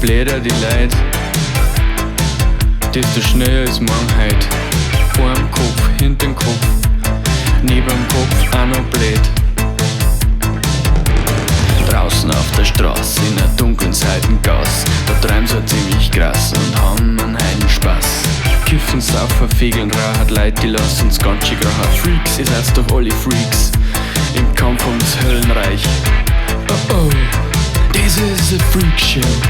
bläder die Leid, desto schneller ist morgen heut. Vorm Kopf, hinterm Kopf, neben'm Kopf auch noch blöd. Draußen auf der Straße, in der dunklen Seitengasse, da treiben so ziemlich krass und haben einen Heidenspaß. Kiffen, saufen, fegeln, rauchen Leute, die lassen uns ganz schön grauen. Freaks, ihr seid doch alle Freaks im Kampf ums Höllenreich. Oh oh, this is a Freak Show.